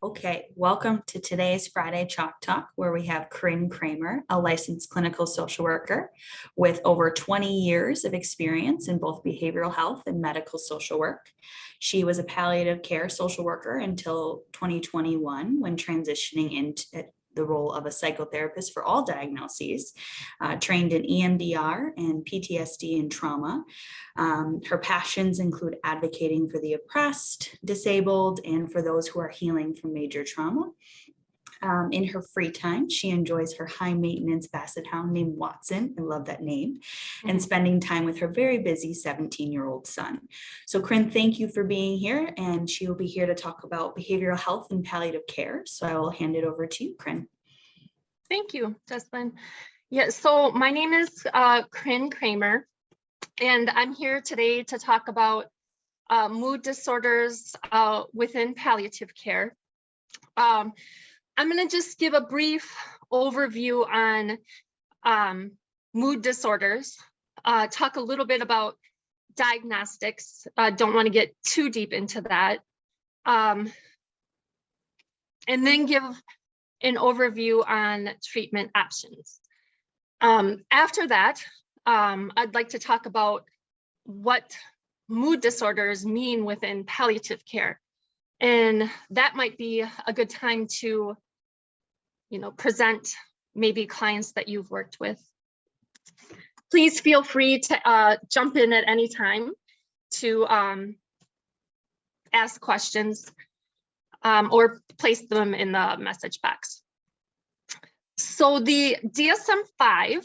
Okay, welcome to today's Friday Chalk Talk, where we have Corinne Kramer, a licensed clinical social worker with over 20 years of experience in both behavioral health and medical social work. She was a palliative care social worker until 2021 when transitioning into the role of a psychotherapist for all diagnoses, trained in EMDR and PTSD and trauma. Her passions include advocating for the oppressed, disabled, and for those who are healing from major trauma. In her free time, she enjoys her high maintenance basset hound named Watson. I love that name. And spending time with her very busy 17-year-old son. So Corinne, thank you for being here. And she will be here to talk about behavioral health and palliative care. So I will hand it over to you, Corinne. Thank you, Desmond. Yeah, so my name is Corinne Kramer, and I'm here today to talk about mood disorders within palliative care. I'm going to just give a brief overview on mood disorders, talk a little bit about diagnostics. Don't want to get too deep into that. And then give an overview on treatment options. After that, I'd like to talk about what mood disorders mean within palliative care. And that might be a good time to, present maybe clients that you've worked with. Please feel free to jump in at any time to ask questions or place them in the message box. So the DSM-5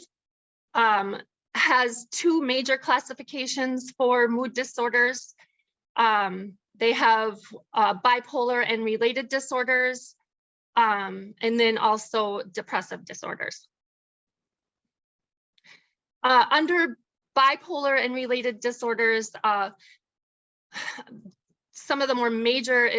has two major classifications for mood disorders. They have bipolar and related disorders, and then also depressive disorders. Under bipolar and related disorders, some of the more major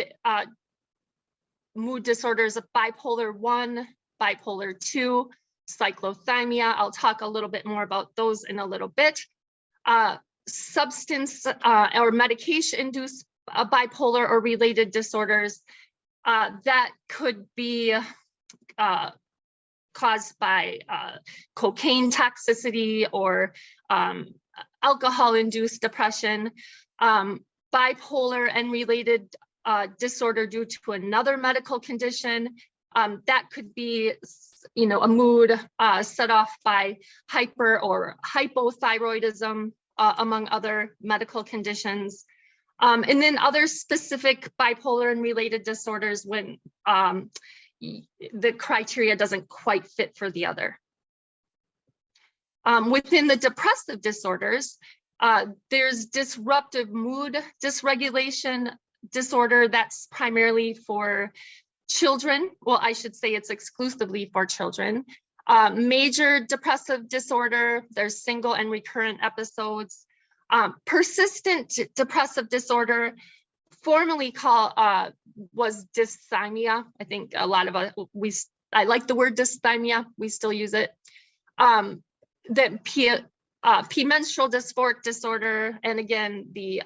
mood disorders of bipolar 1, bipolar 2, cyclothymia. I'll talk a little bit more about those in a little bit. Substance or medication-induced bipolar or related disorders that could be caused by cocaine toxicity or alcohol-induced depression. Bipolar and related disorder due to another medical condition. That could be, a mood set off by hyper or hypothyroidism, among other medical conditions. And then other specific bipolar and related disorders when the criteria doesn't quite fit for the other. Within the depressive disorders, there's disruptive mood dysregulation disorder that's primarily for children. Well, I should say it's exclusively for children. Major depressive disorder, there's single and recurrent episodes. Persistent depressive disorder, formerly called was dysthymia. I think a lot of us, I like the word dysthymia, we still use it. Then premenstrual dysphoric disorder, and again, the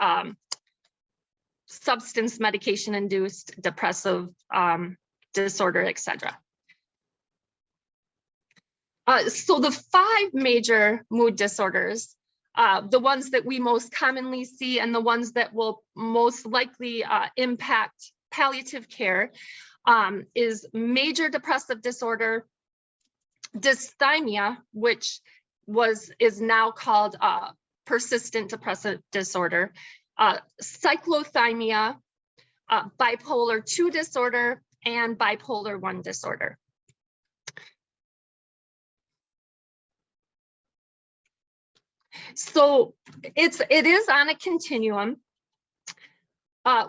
substance medication-induced depressive disorder, etc. So the 5 major mood disorders, the ones that we most commonly see and the ones that will most likely impact palliative care is major depressive disorder, dysthymia, which is now called persistent depressive disorder, cyclothymia, bipolar 2 disorder, and bipolar 1 disorder. So it is on a continuum.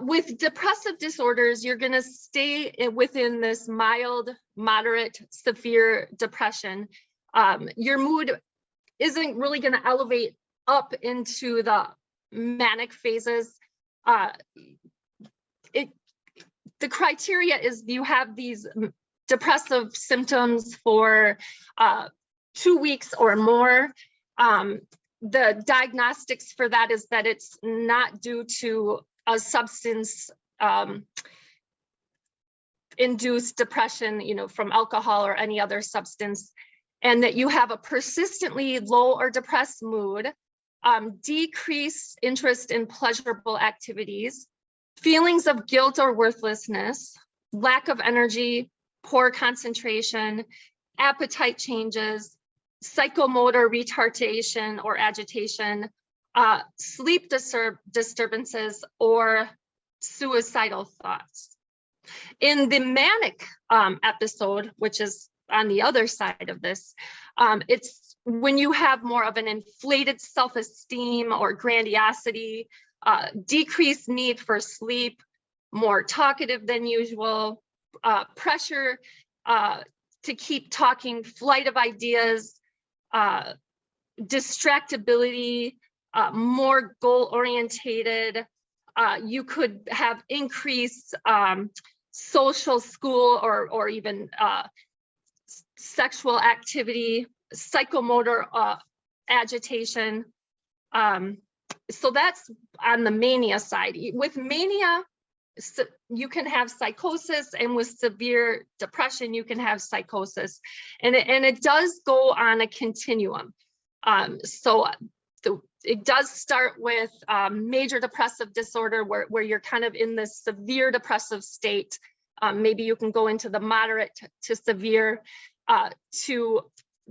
With depressive disorders, you're going to stay within this mild, moderate, severe depression. Your mood isn't really going to elevate up into the manic phases. The criteria is you have these depressive symptoms for 2 weeks or more. The diagnostics for that is that it's not due to a substance induced depression, from alcohol or any other substance, and that you have a persistently low or depressed mood, decreased interest in pleasurable activities, feelings of guilt or worthlessness, lack of energy, poor concentration, appetite changes, psychomotor retardation or agitation, sleep disturbances, or suicidal thoughts. In the manic episode, which is on the other side of this, it's when you have more of an inflated self-esteem or grandiosity, decreased need for sleep, more talkative than usual, pressure to keep talking, flight of ideas, distractibility, more goal-orientated. You could have increased social, school, or even sexual activity, psychomotor agitation. So that's on the mania side. With mania, you can have psychosis, and with severe depression, you can have psychosis. And it does go on a continuum. It does start with major depressive disorder where you're kind of in this severe depressive state. Maybe you can go into the moderate to severe, to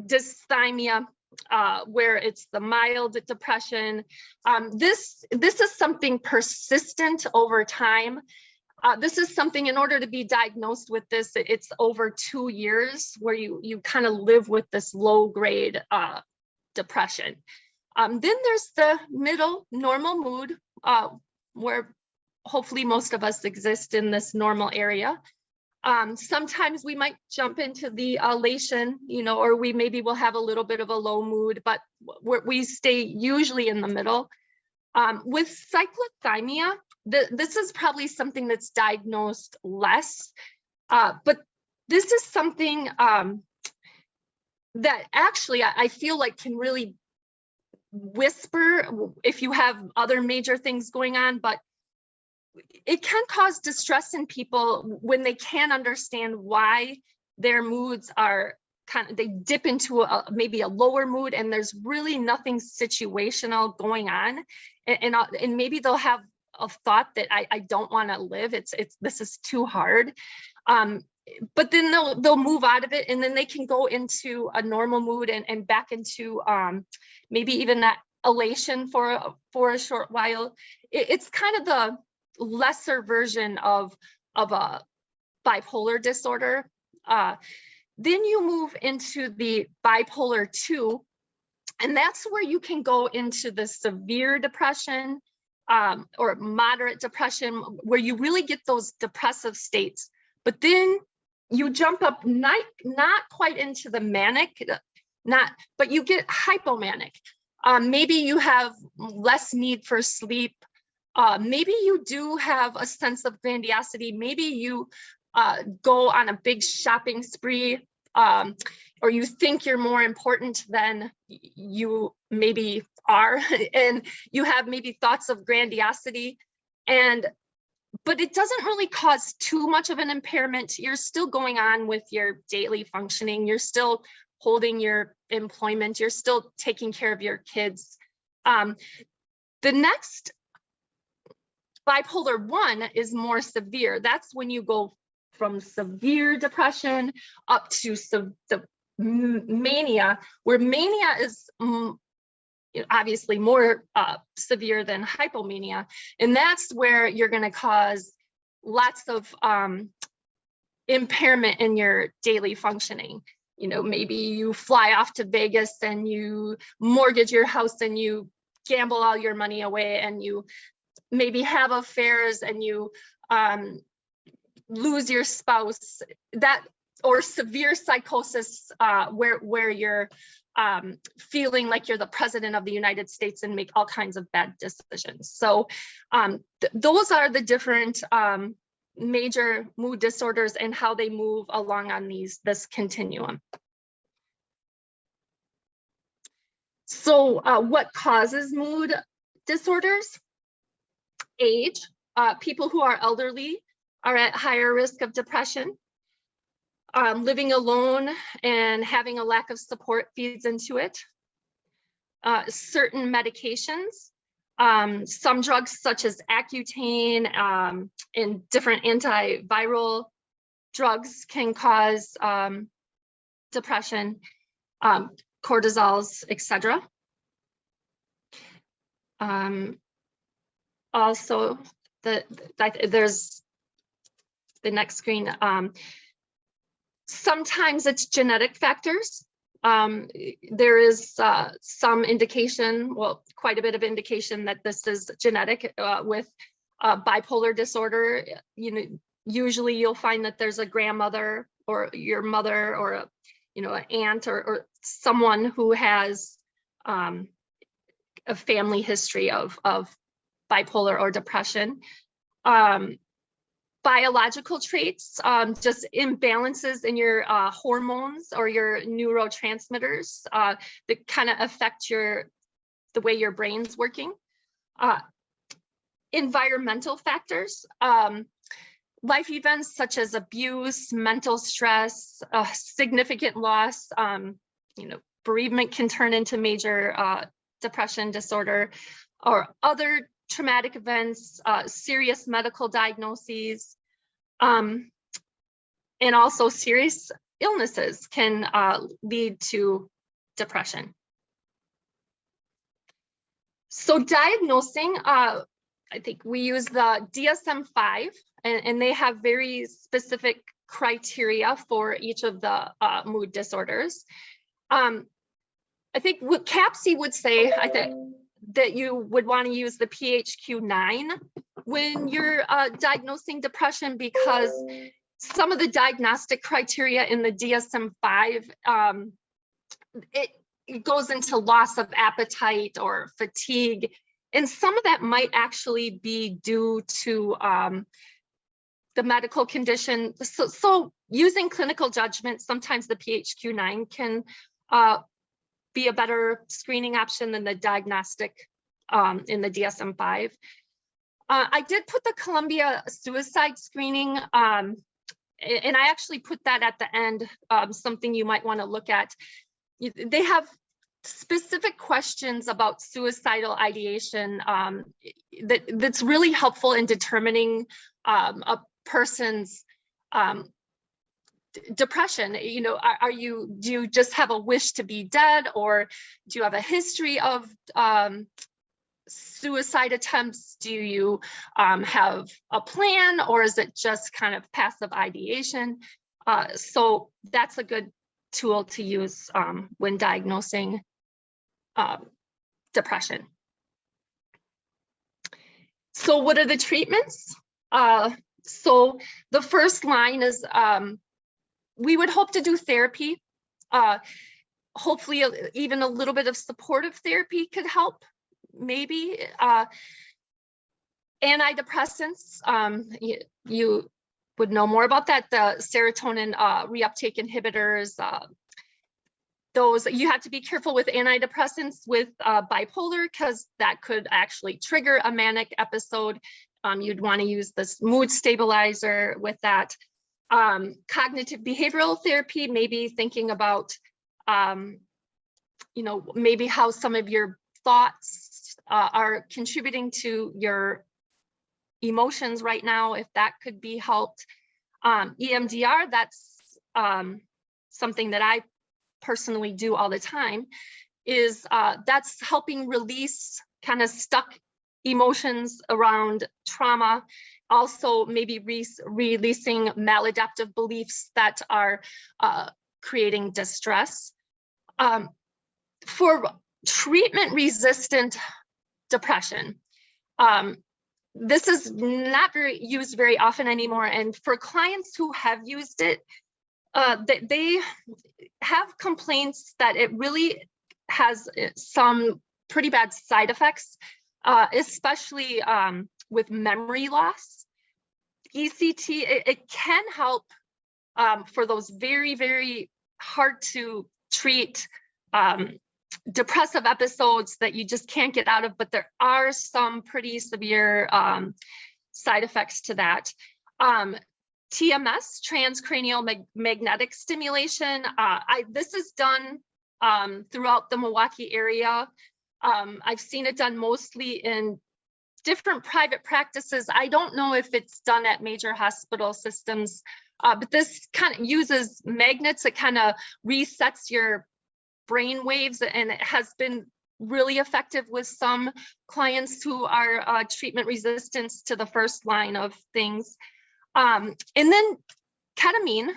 dysthymia, where it's the mild depression. This is something persistent over time. This is something, in order to be diagnosed with this, it's over 2 years where you kind of live with this low grade depression. Then there's the middle normal mood, where hopefully most of us exist in this normal area. Sometimes we might jump into the elation, or we maybe will have a little bit of a low mood, but we stay usually in the middle. With cyclothymia, this is probably something that's diagnosed less, but this is something that actually I feel like can really whisper if you have other major things going on, but it can cause distress in people when they can't understand why their moods are they dip into maybe a lower mood, and there's really nothing situational going on, and maybe they'll have a thought that I don't want to live. This is too hard. But then they'll move out of it, and then they can go into a normal mood and back into maybe even that elation for a short while. It's kind of the lesser version of a bipolar disorder. Then you move into the bipolar 2, and that's where you can go into the severe depression or moderate depression, where you really get those depressive states. But then you jump up not quite into the manic, but you get hypomanic. Maybe you have less need for sleep. Maybe you do have a sense of grandiosity. Maybe you go on a big shopping spree, or you think you're more important than you maybe are, and you have maybe thoughts of grandiosity. But it doesn't really cause too much of an impairment. You're still going on with your daily functioning. You're still holding your employment. You're still taking care of your kids. The next, bipolar 1, is more severe. That's when you go from severe depression up to the mania, where mania is obviously more severe than hypomania. And that's where you're going to cause lots of impairment in your daily functioning. Maybe you fly off to Vegas and you mortgage your house and you gamble all your money away, and you maybe have affairs and you lose your spouse, or severe psychosis, where you're feeling like you're the president of the United States and make all kinds of bad decisions. So those are the different major mood disorders and how they move along on this continuum. So what causes mood disorders? Age. People who are elderly are at higher risk of depression. Living alone and having a lack of support feeds into it. Certain medications, some drugs such as Accutane and different antiviral drugs can cause depression, cortisols, etc. Also, there's the next screen. Sometimes it's genetic factors. There is some indication, well, quite a bit of indication that this is genetic with bipolar disorder. Usually you'll find that there's a grandmother or your mother or an aunt or someone who has a family history of bipolar or depression. Biological traits, just imbalances in your hormones or your neurotransmitters that kind of affect the way your brain's working. Environmental factors, life events such as abuse, mental stress, significant loss, bereavement can turn into major depression disorder, or other traumatic events, serious medical diagnoses, and also serious illnesses can lead to depression. So diagnosing, I think we use the DSM-5, and they have very specific criteria for each of the mood disorders. I think what CAPC would say, I think, that you would want to use the PHQ-9 when you're diagnosing depression, because some of the diagnostic criteria in the DSM-5, it goes into loss of appetite or fatigue, and some of that might actually be due to the medical condition. So using clinical judgment, sometimes the PHQ-9 can be a better screening option than the diagnostic in the DSM-5. I did put the Columbia suicide screening, and I actually put that at the end, something you might want to look at. They have specific questions about suicidal ideation that's really helpful in determining a person's depression. Do you just have a wish to be dead, or do you have a history of suicide attempts? Do you have a plan, or is it just kind of passive ideation? So that's a good tool to use when diagnosing depression. So what are the treatments? So the first line is we would hope to do therapy. Hopefully even a little bit of supportive therapy could help, maybe. Antidepressants, you would know more about that. The serotonin reuptake inhibitors, those, you have to be careful with antidepressants with bipolar, because that could actually trigger a manic episode. You'd want to use this mood stabilizer with that. Cognitive behavioral therapy, maybe thinking about, maybe how some of your thoughts are contributing to your emotions right now, if that could be helped. EMDR, that's something that I personally do all the time, is that's helping release kind of stuck emotions around trauma. Also, maybe releasing maladaptive beliefs that are creating distress. For treatment-resistant depression, this is not used very often anymore. And for clients who have used it, they have complaints that it really has some pretty bad side effects, especially with memory loss. ECT, it can help for those very, very hard to treat depressive episodes that you just can't get out of, but there are some pretty severe side effects to that. TMS, transcranial magnetic stimulation. This is done throughout the Milwaukee area. I've seen it done mostly in different private practices. I don't know if it's done at major hospital systems, but this kind of uses magnets. It kind of resets your brain waves, and it has been really effective with some clients who are treatment resistant to the first line of things. And then ketamine,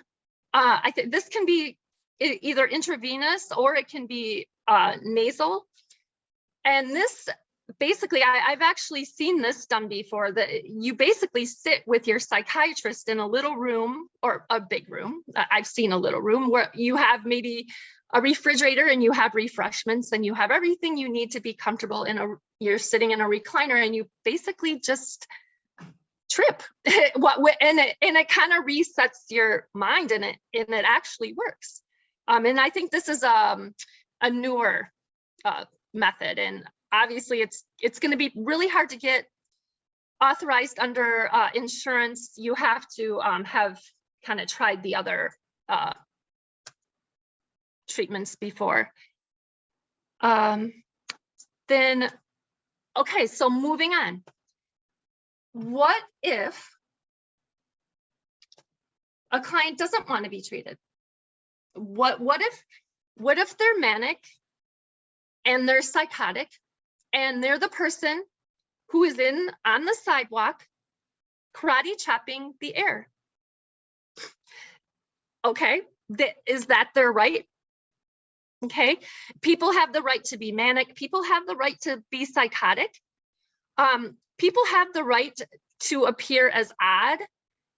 I think this can be either intravenous or it can be nasal. And this basically, I've actually seen this done before, that you basically sit with your psychiatrist in a little room, or a big room. I've seen a little room where you have maybe a refrigerator and you have refreshments and you have everything you need to be comfortable you're sitting in a recliner, and you basically just trip. And it kind of resets your mind, and it actually works. And I think this is a newer method, and obviously it's going to be really hard to get authorized under insurance. You have to have kind of tried the other treatments before. Then, okay, so moving on. What if a client doesn't want to be treated? What if they're manic and they're psychotic, and they're the person who is on the sidewalk karate chopping the air? Okay, is that their right? Okay, people have the right to be manic. People have the right to be psychotic. People have the right to appear as odd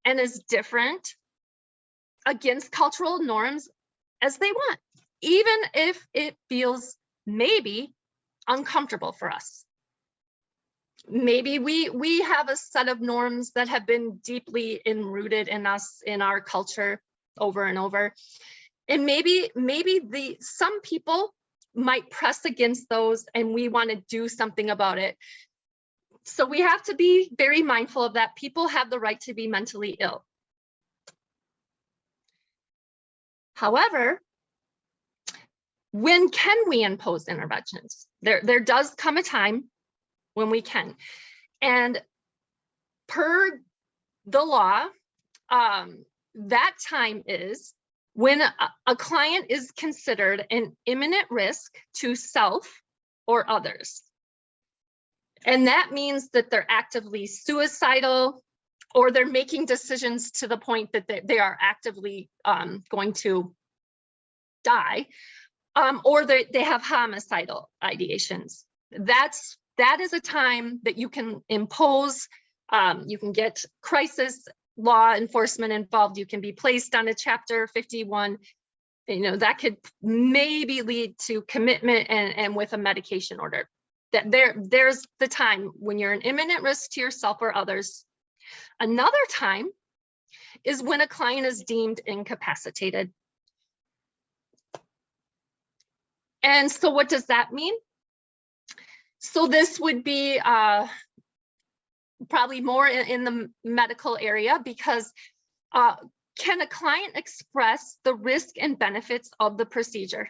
and as different against cultural norms as they want, even if it feels maybe uncomfortable for us. Maybe we have a set of norms that have been deeply enrooted in us, in our culture, over and over. And maybe some people might press against those, and we want to do something about it. So we have to be very mindful of that. People have the right to be mentally ill. However, when can we impose interventions? There does come a time when we can. And per the law, that time is when a client is considered an imminent risk to self or others. And that means that they're actively suicidal, or they're making decisions to the point that they are actively going to die, or they have homicidal ideations. That is a time that you can impose. You can get crisis law enforcement involved. You can be placed on a Chapter 51. That could maybe lead to commitment and with a medication order. That there's the time when you're an imminent risk to yourself or others. Another time is when a client is deemed incapacitated. And so what does that mean? So this would be probably more in the medical area, because can a client express the risk and benefits of the procedure?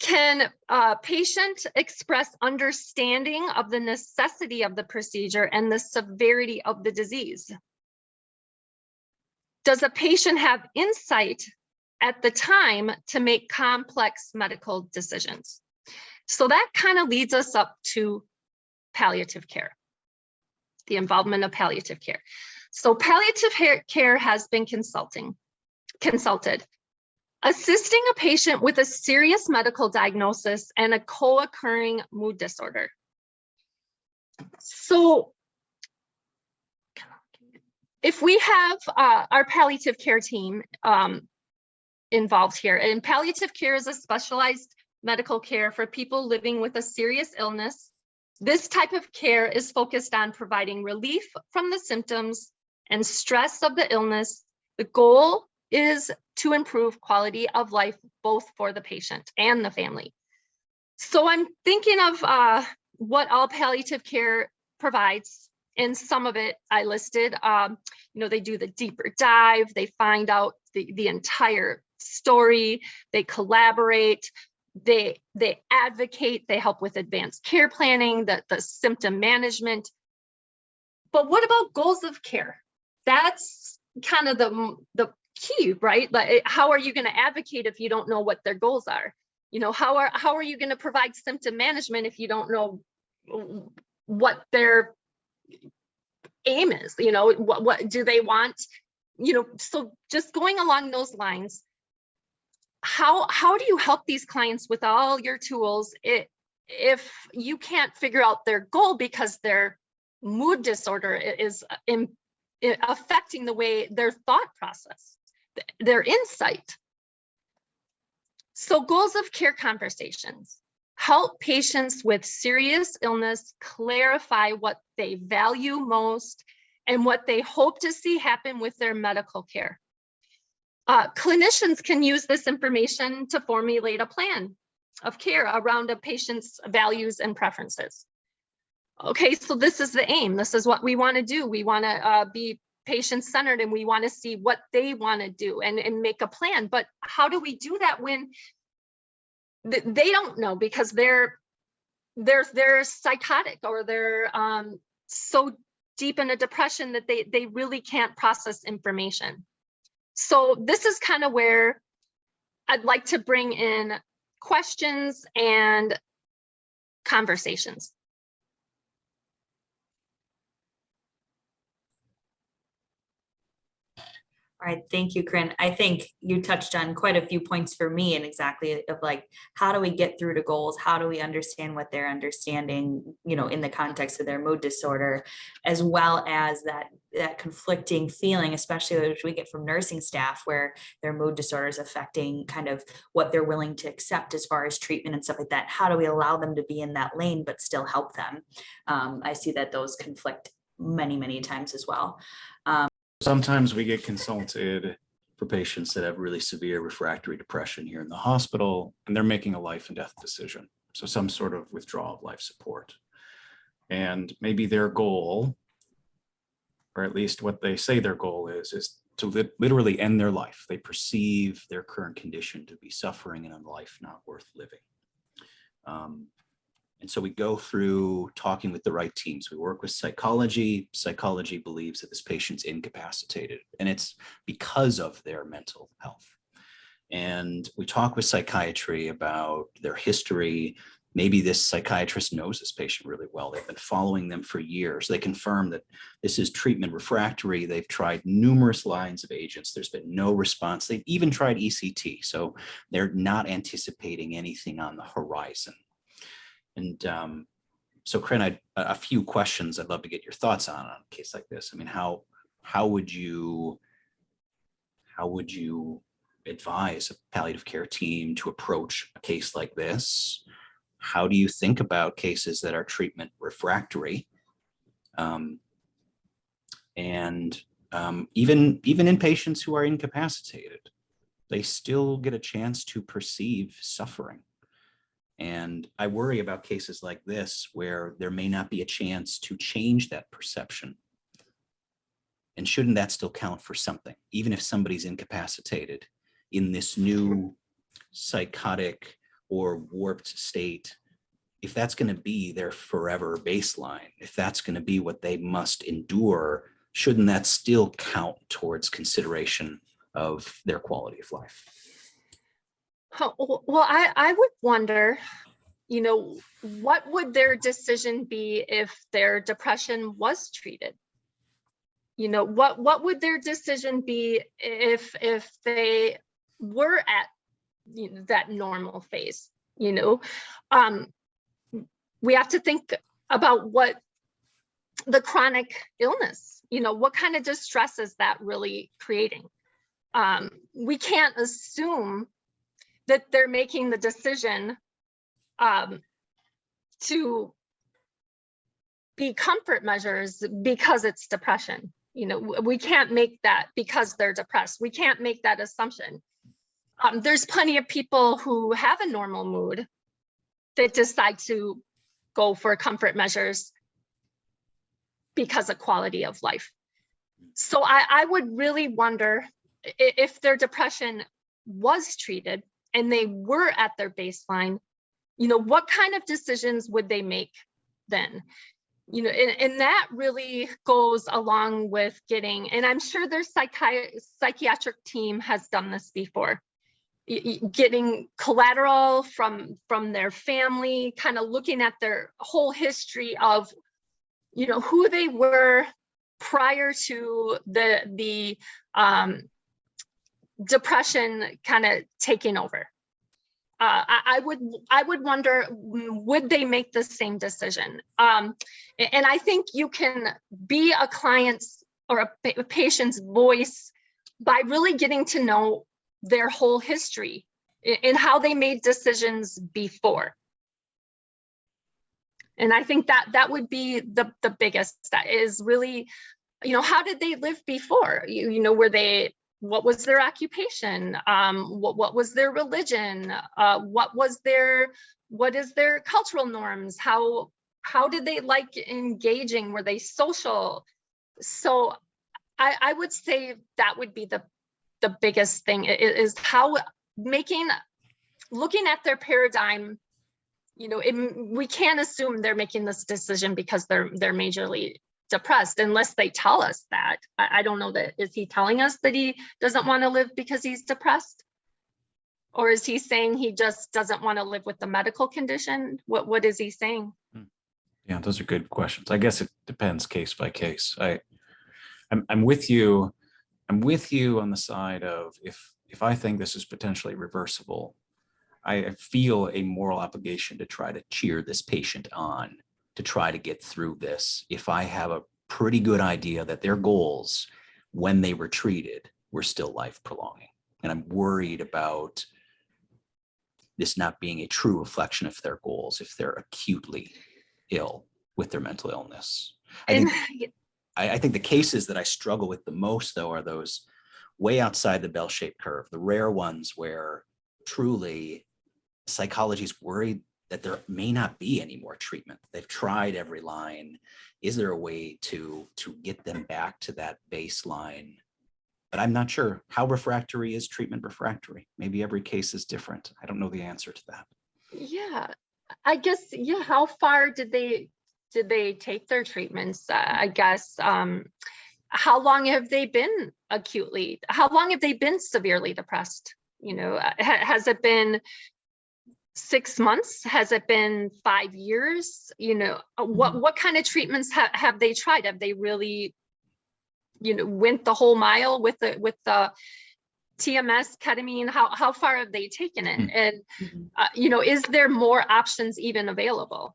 Can a patient express understanding of the necessity of the procedure and the severity of the disease? Does a patient have insight at the time to make complex medical decisions? So that kind of leads us up to palliative care, the involvement of palliative care. So palliative care has been consulted, assisting a patient with a serious medical diagnosis and a co-occurring mood disorder. So if we have our palliative care team involved here, and palliative care is a specialized medical care for people living with a serious illness. This type of care is focused on providing relief from the symptoms and stress of the illness. The goal is to improve quality of life, both for the patient and the family. So I'm thinking of what all palliative care provides. and some of it I listed. They do the deeper dive, they find out the entire story, they collaborate, they advocate, they help with advanced care planning, the symptom management. But what about goals of care? That's kind of the key, right? Like, how are you going to advocate if you don't know what their goals are? How are you going to provide symptom management if you don't know what their aim is? What do they want? So just going along those lines, how do you help these clients with all your tools if you can't figure out their goal because their mood disorder is affecting the way their thought process, their insight? So goals of care conversations help patients with serious illness clarify what they value most and what they hope to see happen with their medical care. Clinicians can use this information to formulate a plan of care around a patient's values and preferences. Okay, so this is the aim. This is what we want to do. We want to be patient-centered, and we want to see what they want to do and make a plan. But how do we do that when they don't know, because they're psychotic, or they're so deep in a depression that they really can't process information? So this is kind of where I'd like to bring in questions and conversations. All right, thank you, Corinne. I think you touched on quite a few points for me, and exactly of like, how do we get through to goals? How do we understand what they're understanding, in the context of their mood disorder, as well as that conflicting feeling, especially which we get from nursing staff, where their mood disorder is affecting kind of what they're willing to accept as far as treatment and stuff like that. How do we allow them to be in that lane, but still help them? I see that those conflict many, many times as well. Sometimes we get consulted for patients that have really severe refractory depression here in the hospital, and they're making a life and death decision. So some sort of withdrawal of life support. And maybe their goal, or at least what they say their goal is to literally end their life. They perceive their current condition to be suffering and a life not worth living. And so we go through talking with the right teams. We work with psychology. Psychology believes that this patient's incapacitated, and it's because of their mental health. And we talk with psychiatry about their history. Maybe this psychiatrist knows this patient really well. They've been following them for years. They confirm that this is treatment refractory. They've tried numerous lines of agents. There's been no response. They've even tried ECT. So they're not anticipating anything on the horizon. And so, Corinne, a few questions I'd love to get your thoughts on a case like this. I mean, how would you advise a palliative care team to approach a case like this? How do you think about cases that are treatment refractory? And even in patients who are incapacitated, they still get a chance to perceive suffering. And I worry about cases like this where there may not be a chance to change that perception. And shouldn't that still count for something, even if somebody's incapacitated in this new psychotic or warped state? If that's going to be their forever baseline, if that's going to be what they must endure, shouldn't that still count towards consideration of their quality of life? Well, I would wonder, what would their decision be if their depression was treated? What would their decision be if they were at that normal phase? We have to think about what the chronic illness, what kind of distress is that really creating? We can't assume that they're making the decision to be comfort measures because it's depression. We can't make that because they're depressed. We can't make that assumption. There's plenty of people who have a normal mood that decide to go for comfort measures because of quality of life. So I would really wonder if their depression was treated and they were at their baseline, what kind of decisions would they make then? And that really goes along with getting, and I'm sure their psychiatric team has done this before, getting collateral from their family, kind of looking at their whole history of, who they were prior to the depression kind of taking over. I would wonder, would they make the same decision? And I think you can be a client's or a patient's voice by really getting to know their whole history and how they made decisions before. And I think that would be the biggest, that is really, how did they live before? What was their occupation? What was their religion? What is their cultural norms? How did they like engaging? Were they social? So I would say that would be the biggest thing, is how looking at their paradigm. We can't assume they're making this decision because they're majorly depressed unless they tell us that. I don't know that. Is he telling us that he doesn't want to live because he's depressed? Or is he saying he just doesn't want to live with the medical condition? What is he saying? Yeah, those are good questions. I guess it depends case by case. I'm with you. I'm with you on the side of if I think this is potentially reversible, I feel a moral obligation to try to cheer this patient on, to try to get through this. If I have a pretty good idea that their goals when they were treated were still life prolonging. And I'm worried about this not being a true reflection of their goals if they're acutely ill with their mental illness. I think the cases that I struggle with the most, though, are those way outside the bell-shaped curve, the rare ones where truly psychology is worried that there may not be any more treatment. They've tried every line. Is there a way to get them back to that baseline? But I'm not sure. How refractory is treatment refractory? Maybe every case is different. I don't know the answer to that. Yeah, I guess, yeah. How far did they take their treatments? I guess, how long have they been how long have they been severely depressed? Has it been 6 months? Has it been 5 years? What kind of treatments have they tried? Have they really, went the whole mile with the TMS, ketamine? How far have they taken it? And, is there more options even available?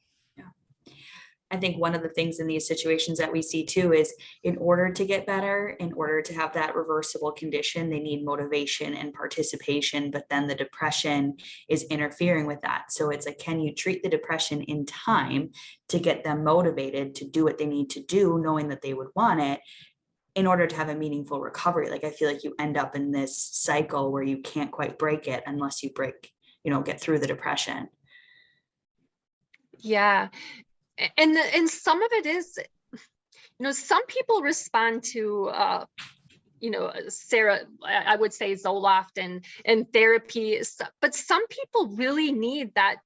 I think one of the things in these situations that we see too is, in order to get better, in order to have that reversible condition, they need motivation and participation, but then the depression is interfering with that. So it's like, can you treat the depression in time to get them motivated to do what they need to do, knowing that they would want it, in order to have a meaningful recovery? Like, I feel like you end up in this cycle where you can't quite break it unless you get through the depression. Yeah. And some of it is, some people respond to, Sarah, I would say Zoloft and therapy, but some people really need that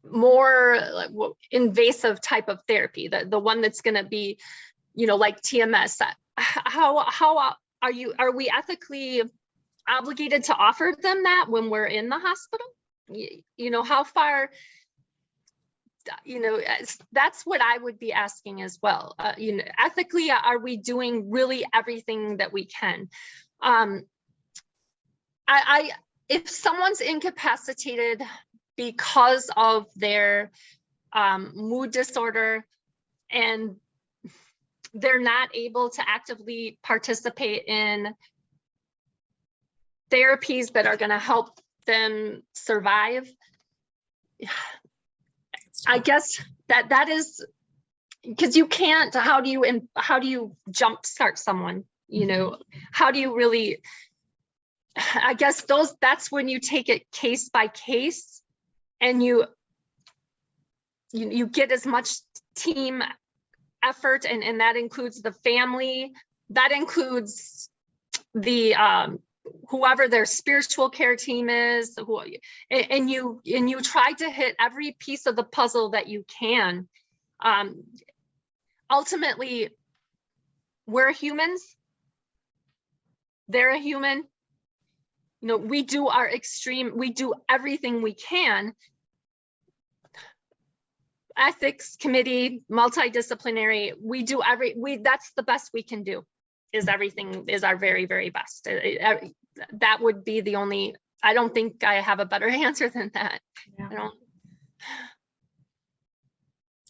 more invasive type of therapy, the one that's going to be, like TMS. How are we ethically obligated to offer them that when we're in the hospital? How far, that's what I would be asking as well. Ethically, are we doing really everything that we can? If someone's incapacitated because of their mood disorder and they're not able to actively participate in therapies that are going to help them survive, I guess that is, because you can't, how do you jumpstart someone? How do you really, I guess that's when you take it case by case, and you you get as much team effort, and that includes the family, that includes the whoever their spiritual care team is, and you try to hit every piece of the puzzle that you can. Ultimately, we're humans, they're a human. You know, we do our extreme, we do everything we can. Ethics committee, multidisciplinary, that's the best we can do, is everything is our very, very best. That would be the only, I don't think I have a better answer than that. Yeah. I don't.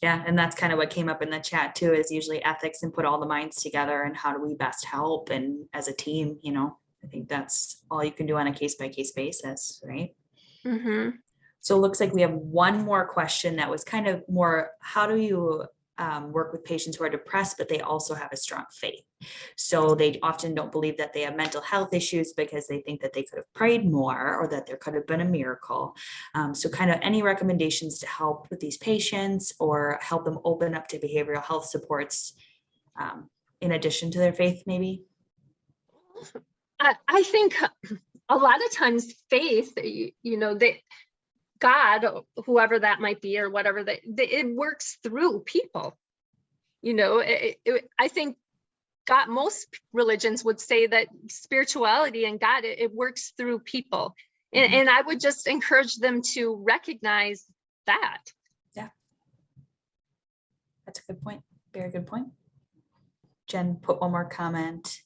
Yeah, and that's kind of what came up in the chat too, is usually ethics and put all the minds together and how do we best help, and as a team, you know, I think that's all you can do on a case-by-case basis, right? Mm-hmm. So it looks like we have one more question that was kind of more, how do you work with patients who are depressed, but they also have a strong faith? So they often don't believe that they have mental health issues because they think that they could have prayed more or that there could have been a miracle. So kind of any recommendations to help with these patients or help them open up to behavioral health supports in addition to their faith, maybe? I think a lot of times faith, you know, that God, whoever that might be, or whatever, that it works through people. You know, I think God, most religions would say that spirituality and God, it works through people. And I would just encourage them to recognize that. Yeah. That's a good point. Very good point. Jen put one more comment.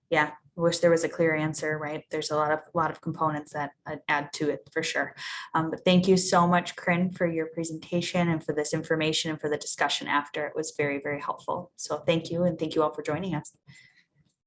Yeah, I wish there was a clear answer, right? There's a lot of components that add to it for sure. But thank you so much, Corinne, for your presentation and for this information and for the discussion after. It was very, very helpful. So thank you, and thank you all for joining us.